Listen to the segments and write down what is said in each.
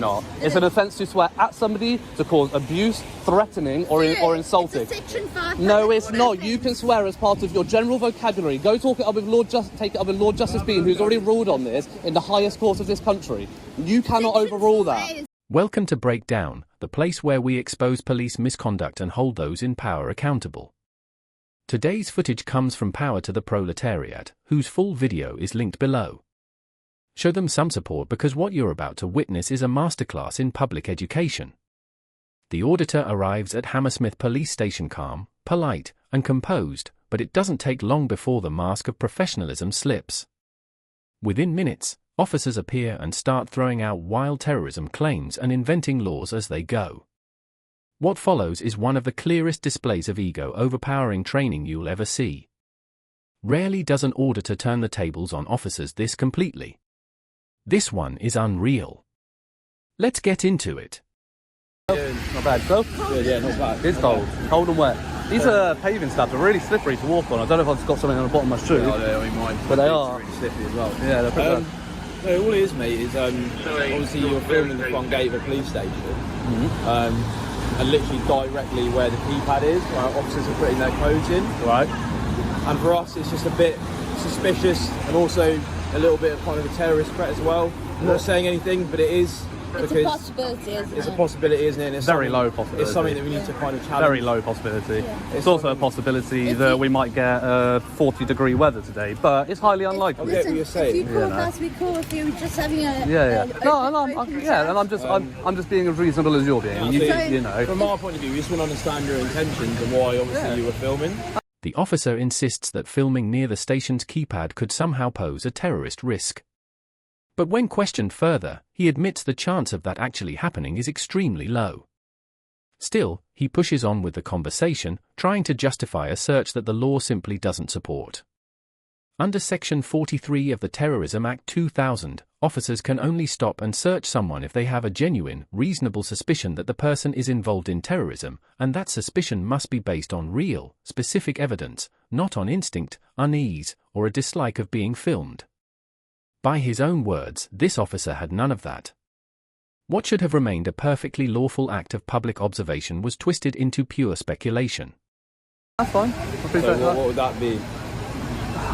not. It's an offence to swear at somebody, to cause abuse, threatening, or insulting. It's a Section 5. No, it's not. You can swear as part of your general vocabulary. Go take it up with Lord Justice Bean, who's already ruled on this in the highest court of this country. You cannot overrule that. Welcome to Breakdown, the place where we expose police misconduct and hold those in power accountable. Today's footage comes from Power to the Proletariat, whose full video is linked below. Show them some support because what you're about to witness is a masterclass in public education. The auditor arrives at Hammersmith Police Station calm, polite, and composed, but it doesn't take long before the mask of professionalism slips. Within minutes, officers appear and start throwing out wild terrorism claims and inventing laws as they go. What follows is one of the clearest displays of ego-overpowering training you'll ever see. Rarely does an auditor turn the tables on officers this completely. This one is unreal. Let's get into it. Not bad, so? Yeah, not bad. It's cold. Cold and wet. These paving slabs are really slippery to walk on. I don't know if I've just got something on the bottom of my shoe. Yeah, I mean, mine. But they are. Really slippery as well. Yeah, they're pretty bad. No, all it is, mate, is obviously you're filming the front gate of a police station, and literally directly where the keypad is, where our officers are putting their codes in. Right. And for us, it's just a bit suspicious, and also a little bit of kind of a terrorist threat as well. I'm not saying anything, but it is. It's a possibility, isn't it? It's a possibility, isn't it? And it's Very low possibility. It's something that we need to kind of challenge. Very low possibility. Yeah. It's also a possibility that we might get 40-degree weather today, but it's highly unlikely. I get what you're saying. If you call us, we call if you're just having a... I'm just being as reasonable as you're being. You know. From our point of view, we just want to understand your intentions and why, obviously, you were filming. The officer insists that filming near the station's keypad could somehow pose a terrorist risk. But when questioned further, he admits the chance of that actually happening is extremely low. Still, he pushes on with the conversation, trying to justify a search that the law simply doesn't support. Under Section 43 of the Terrorism Act 2000, officers can only stop and search someone if they have a genuine, reasonable suspicion that the person is involved in terrorism, and that suspicion must be based on real, specific evidence, not on instinct, unease, or a dislike of being filmed. By his own words, this officer had none of that. What should have remained a perfectly lawful act of public observation was twisted into pure speculation. That's fine. I appreciate So that. what would that be?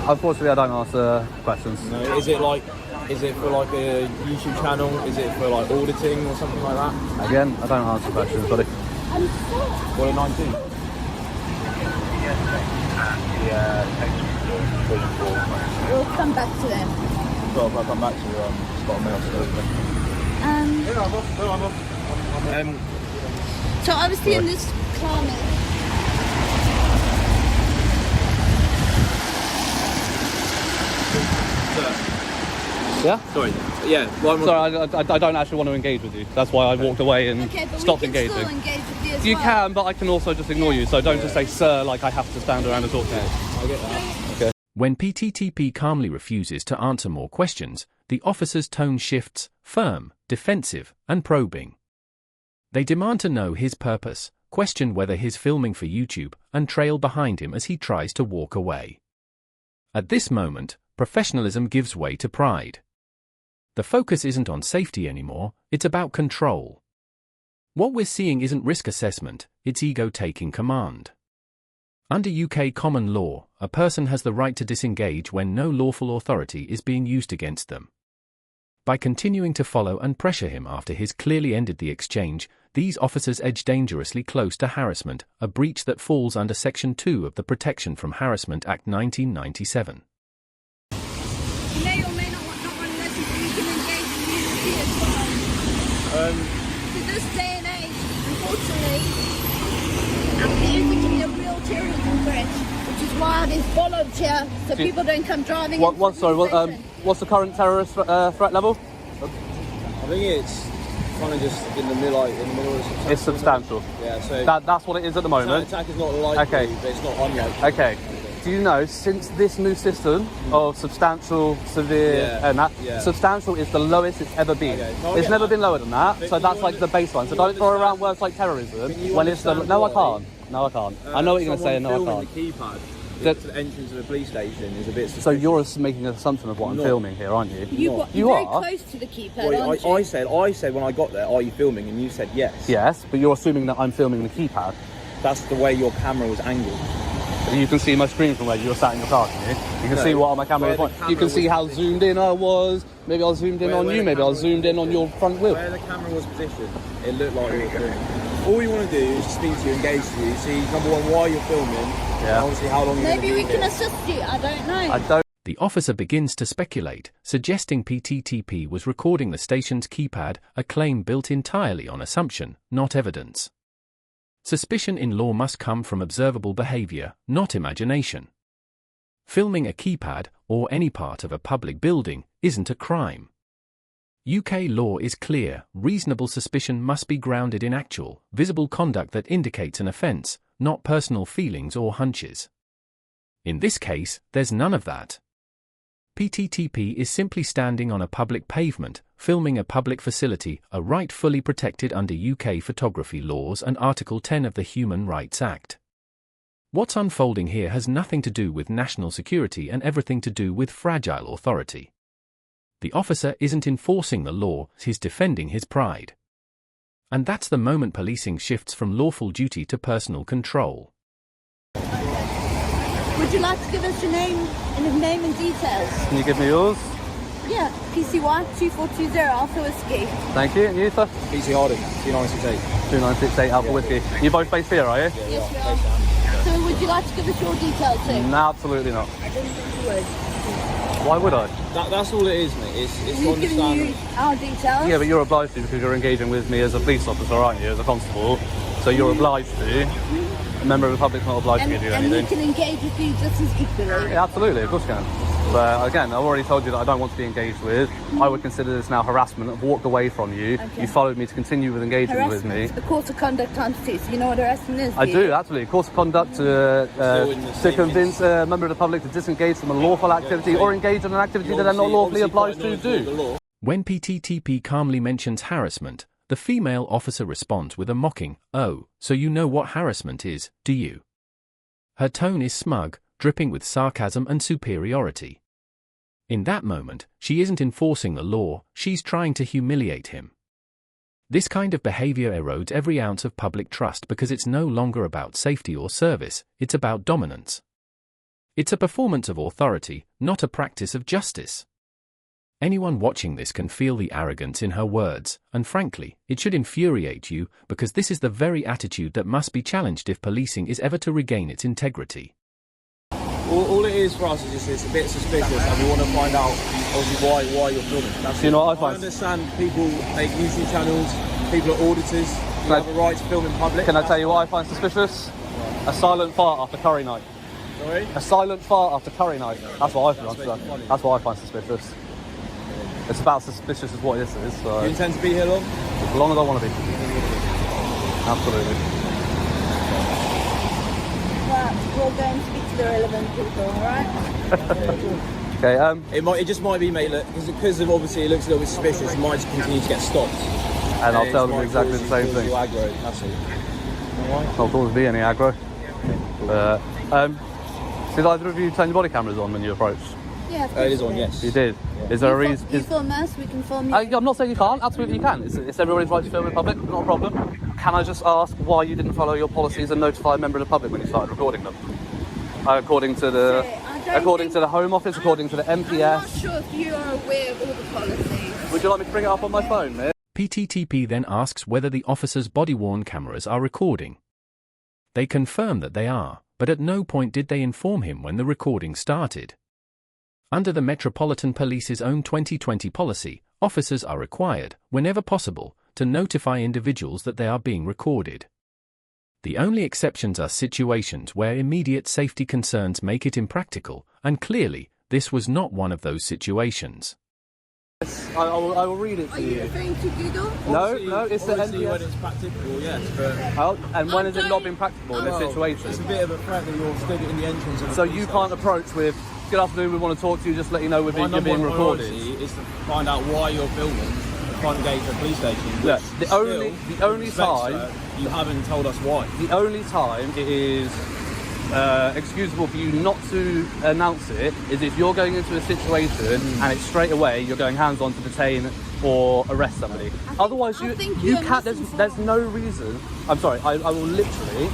Unfortunately, I don't answer questions. No, is it for like a YouTube channel? Is it for like auditing or something like that? Again, I don't answer questions, buddy. What, a 19? We'll come back to them. Well, if I come back to spot mail So obviously in this climate... Yeah? Sorry. Yeah. Sorry, I don't actually want to engage with you. That's why I walked away and stopped engaging. Still engage with you as You well. can, but I can also just ignore you. So don't just say, sir, like I have to stand around and talk to you. I get that. Okay. When PTTP calmly refuses to answer more questions, the officer's tone shifts, firm, defensive, and probing. They demand to know his purpose, question whether he's filming for YouTube, and trail behind him as he tries to walk away. At this moment, professionalism gives way to pride. The focus isn't on safety anymore, it's about control. What we're seeing isn't risk assessment, it's ego taking command. Under UK common law, a person has the right to disengage when no lawful authority is being used against them. By continuing to follow and pressure him after he's clearly ended the exchange, these officers edge dangerously close to harassment, a breach that falls under Section 2 of the Protection from Harassment Act 1997. You may or may not want lessons, but you can engage in unity as well. To this day and age, unfortunately, there isn't a real terrorism threat, which is why there's bollards here, so people don't come driving. What's the current terrorist threat level? I think it's kind of just in the middle, of substantial. It's substantial. Yeah, so that's what it is at the moment. attack is not likely, but it's not unlikely. Okay. Do you know, since this new system of substantial, severe, and that, substantial is the lowest it's ever been. Okay. It's never been lower than that, so that's like the baseline. So don't throw around words like terrorism when it's the... No, I can't. I know what you're going to say, and no, I can't. The keypad, That- to the entrance of the police station is a bit suspicious. So you're making an assumption of what I'm Not. filming here, aren't you? You're very close to the keypad, Well, aren't I you? said when I got there, are you filming? And you said yes. Yes, but you're assuming that I'm filming the keypad. That's the way your camera was angled. You can see my screen from where you were sat in your car, can you? You can No, see what on my camera where was the pointing. You can camera see was how positioned. zoomed in I was. Maybe I was zoomed in on Where you. the Maybe I was camera zoomed in on your front wheel. Where the camera was positioned, it looked like you were filming. All you want to do is just speak to you, engage to you, see, number one, why you're filming, and obviously how long you're Maybe we going to can be assist you. I don't know. I don't. The officer begins to speculate, suggesting PTTP was recording the station's keypad, a claim built entirely on assumption, not evidence. Suspicion in law must come from observable behavior, not imagination. Filming a keypad, or any part of a public building, isn't a crime. UK law is clear: reasonable suspicion must be grounded in actual, visible conduct that indicates an offence, not personal feelings or hunches. In this case, there's none of that. PTTP is simply standing on a public pavement, filming a public facility, a right fully protected under UK photography laws and Article 10 of the Human Rights Act. What's unfolding here has nothing to do with national security and everything to do with fragile authority. The officer isn't enforcing the law, he's defending his pride. And that's the moment policing shifts from lawful duty to personal control. Would you like to give us your name and details? Can you give me yours? Yeah, PCY 2420 Alpha Whiskey. Thank you. And you, sir? PC Harding, 2968. 2968 Alpha Whiskey. You both based here, are you? Yes, we are. So would you like to give us your details too? No, absolutely not. I didn't think you would. Why would I? That's all it is, mate. It's to We've given you understand. our details. Yeah, but you're obliged to because you're engaging with me as a police officer, aren't you, as a constable? So you're obliged to. A member of the public's not obliged to do and we anything. can engage with you just as equally. Yeah, absolutely, of course you can. But again, I've already told you that I don't want to be engaged with. I would consider this now harassment. I've walked away from you. Okay. You followed me to continue with engaging with me. Harassment, a course of conduct times 2. So you know what harassment is? I do, absolutely. Course of conduct to convince a member of the public to disengage from a lawful activity or engage in an activity that they're not lawfully obliged to do. When PTTP calmly mentions harassment, the female officer responds with a mocking, "Oh, so you know what harassment is, do you?" Her tone is smug, dripping with sarcasm and superiority. In that moment, she isn't enforcing the law, she's trying to humiliate him. This kind of behavior erodes every ounce of public trust because it's no longer about safety or service, it's about dominance. It's a performance of authority, not a practice of justice. Anyone watching this can feel the arrogance in her words, and frankly, it should infuriate you because this is the very attitude that must be challenged if policing is ever to regain its integrity. All it is for us is just it's a bit suspicious, and we want to find out obviously why you're filming. That's You know what I I find? understand people make YouTube channels, people are auditors, you have a right to film in public. Can I tell you what I find suspicious? A silent fart after curry night. Sorry? A silent fart after curry night. That's what I find. That's what I find suspicious. It's about suspicious as what this is. So You intend to be here long? as long as I want to be. Absolutely. Right, we'll go and speak to the relevant people, alright? Okay. It just might be, mate, because of obviously it looks a little bit suspicious, it might just continue to get stopped. And I'll tell them exactly the same thing. Aggro, that's all. Alright? Not cause be any aggro. Did either of you turn your body cameras on when you approached? Yeah, of It course is on, we yes. You did. Is there a You reason? film us, we can film you. I'm not saying you can't. Absolutely you can. It's everybody's right to film in public. Not a problem. Can I just ask why you didn't follow your policies and notify a member of the public when you started recording them? According to the Home Office, according to the I'm not MPS. sure if you are aware of all the policies. Would you like me to bring it up on my phone, mate? PTTP then asks whether the officer's body-worn cameras are recording. They confirm that they are, but at no point did they inform him when the recording started. Under the Metropolitan Police's own 2020 policy, officers are required, whenever possible, to notify individuals that they are being recorded. The only exceptions are situations where immediate safety concerns make it impractical, and clearly, this was not one of those situations. I will read it Are to you you. referring to Google? No, it's the Obviously when MPS. it's practicable, yes, but... And when has it not been practicable in this Well, situation? It's a bit of a threat that you're stood in the entrance of the So police you station. can't approach with, "Good afternoon, we want to talk to you, just let you know My you're number being one recorded." priority is to find out why you're filming the front gate of the police station. Look, which the still, only with respect, time- sir, you haven't told us why. The only time it is excusable for you not to announce it is if you're going into a situation and it's straight away you're going hands-on to detain or arrest somebody. Otherwise, you can't. There's no reason. I'm sorry. I will literally,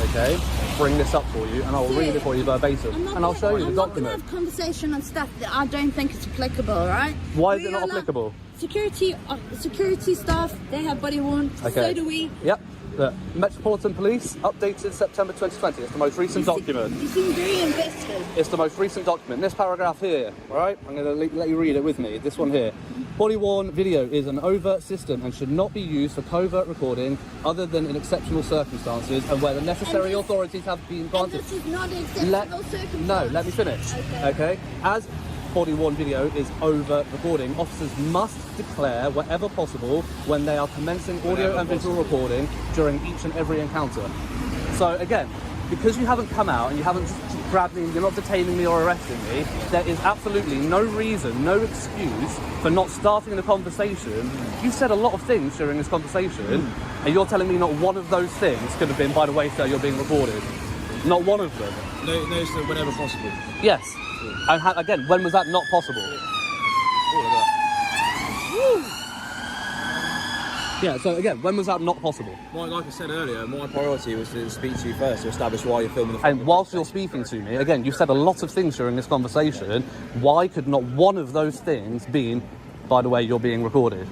okay, bring this up for you and I will read it for you verbatim and I'll show you the document. I'm not going to have conversation on stuff that I don't think is applicable, right? Why is it not applicable? Security staff, they have body worn. Okay. So do we. Yep. The Metropolitan Police, updated September 2020. It's the most recent document. You seem very invested. It's the most recent document. This paragraph here, all right? I'm going to let you read it with me. This one here. Body-worn video is an overt system and should not be used for covert recording other than in exceptional circumstances and where the necessary authorities have been granted. And this is not an exceptional circumstance. No, let me finish. Okay? As body-worn video is overt recording, officers must declare wherever possible when they are commencing audio and visual recording during each and every encounter. So again, because you haven't come out and you haven't grabbed me, you're not detaining me or arresting me, there is absolutely no reason, no excuse for not starting the conversation. You've said a lot of things during this conversation and you're telling me not one of those things could have been, by the way, sir, you're being recorded. Not one of them. No, sir, whenever possible. Yes. And again, when was that not possible? Yeah, so again, when was that not possible? Like I said earlier, my priority was to speak to you first to establish why you're filming the And whilst you're speaking to me, again, you've said a lot of things during this conversation. Why could not one of those things be, by the way, you're being recorded?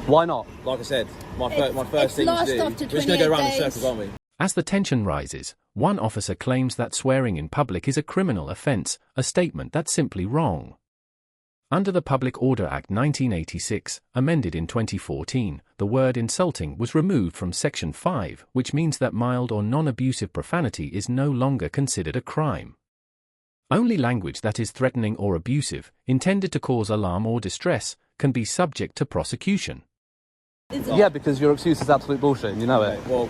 Why not? Like I said, my first thing to do, we're just going to go around in circles, aren't we? As the tension rises, one officer claims that swearing in public is a criminal offence, a statement that's simply wrong. Under the Public Order Act 1986, amended in 2014, the word insulting was removed from Section 5, which means that mild or non-abusive profanity is no longer considered a crime. Only language that is threatening or abusive, intended to cause alarm or distress, can be subject to prosecution. Yeah, because your excuse is absolute bullshit and you know it. Well,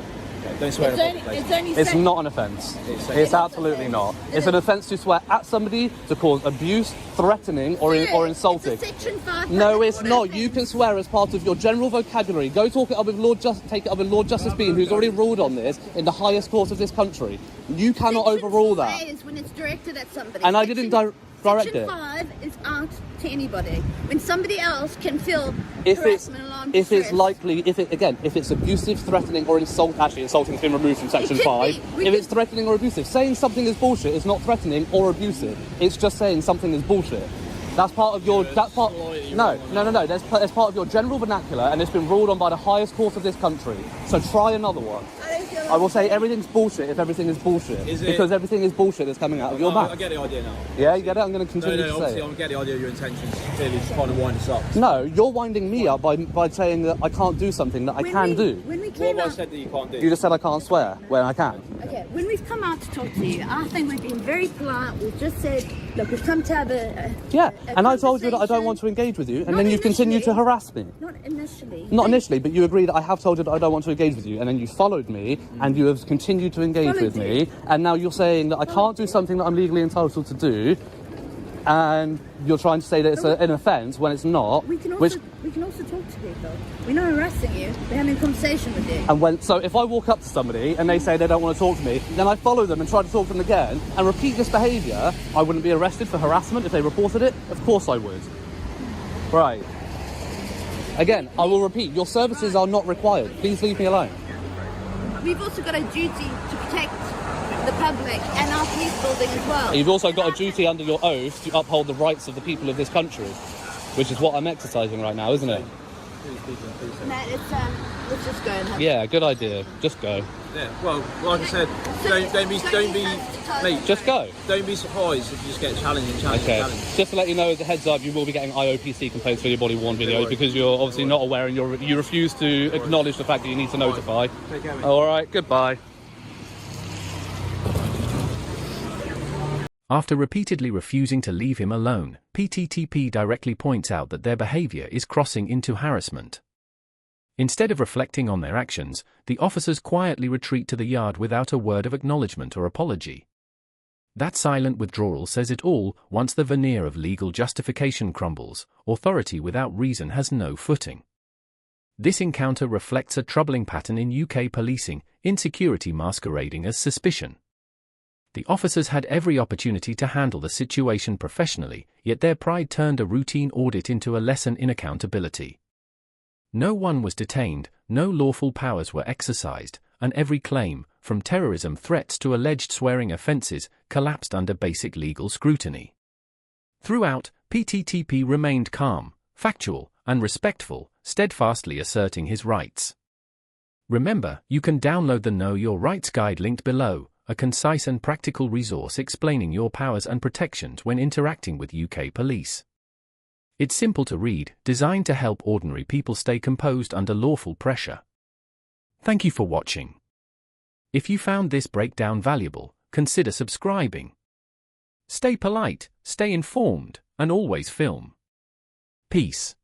don't swear in a public place. It's not an offence. It's absolutely not. It's an offence to swear at somebody, to cause abuse, threatening, or insulting. It's a Section 5. No, it's not. You can swear as part of your general vocabulary. Go take it up with Lord Justice Bean, who's already ruled on this in the highest court of this country. You cannot overrule that. Is when it's directed at somebody. And I didn't direct Section it. 5 is out to anybody. When somebody else can feel If harassment, alarm, it's distress. likely, if it's abusive, threatening, or insulting has been removed from Section 5. If it's threatening or abusive, saying something is bullshit is not threatening or abusive. It's just saying something is bullshit. That's part of your. That's part. No. That's part of your general vernacular, and it's been ruled on by the highest court of this country. So try another one. I will say everything's bullshit if everything is bullshit. Because everything is bullshit that's coming out of your mouth. I get the idea now. Yeah, you get it? I'm going to continue to say obviously, it. I get the idea of your intentions. Clearly, just trying to wind us up. No, you're winding me up by saying that I can't do something that I can do. When we What came have I out, said that you can't do? You just said I can't swear when I can. okay, when we've come out to talk to you, I think we've been very polite. We've just said, look, we've come to have a And I told you that I don't want to engage with you, and Not then you continued to initially. harass me. Not initially. Not initially, but you agreed that I have told you that I don't want to engage with you, and then you followed me, and you have continued to engage with me, and now you're saying that I can't do something that I'm legally entitled to do, and you're trying to say that it's an offence when it's not. We can also talk to people. We're not harassing you. We're having a conversation with you. And so if I walk up to somebody and they say they don't want to talk to me, then I follow them and try to talk to them again and repeat this behaviour, I wouldn't be arrested for harassment if they reported it? Of course I would. Right. Again, I will repeat, your services are not required. Please leave me alone. We've also got a duty to protect the public and our police building as well. You've also got a duty under your oath to uphold the rights of the people of this country, which is what I'm exercising right now, isn't it? Let's just go and have Yeah, good idea. Just go. Yeah. Well, like I said, don't be, mate. Just go. Don't be surprised if you just get challenged. Okay. Just to let you know, as a heads up, you will be getting IOPC complaints for your body worn video because you're obviously not aware and you refuse to acknowledge the fact that you need to notify. Take care, mate. All right. Goodbye. After repeatedly refusing to leave him alone, PTTP directly points out that their behavior is crossing into harassment. Instead of reflecting on their actions, the officers quietly retreat to the yard without a word of acknowledgement or apology. That silent withdrawal says it all. Once the veneer of legal justification crumbles, authority without reason has no footing. This encounter reflects a troubling pattern in UK policing, insecurity masquerading as suspicion. The officers had every opportunity to handle the situation professionally, yet their pride turned a routine audit into a lesson in accountability. No one was detained, no lawful powers were exercised, and every claim, from terrorism threats to alleged swearing offences, collapsed under basic legal scrutiny. Throughout, PTTP remained calm, factual, and respectful, steadfastly asserting his rights. Remember, you can download the Know Your Rights Guide linked below, a concise and practical resource explaining your powers and protections when interacting with UK police. It's simple to read, designed to help ordinary people stay composed under lawful pressure. Thank you for watching. If you found this breakdown valuable, consider subscribing. Stay polite, stay informed, and always film. Peace.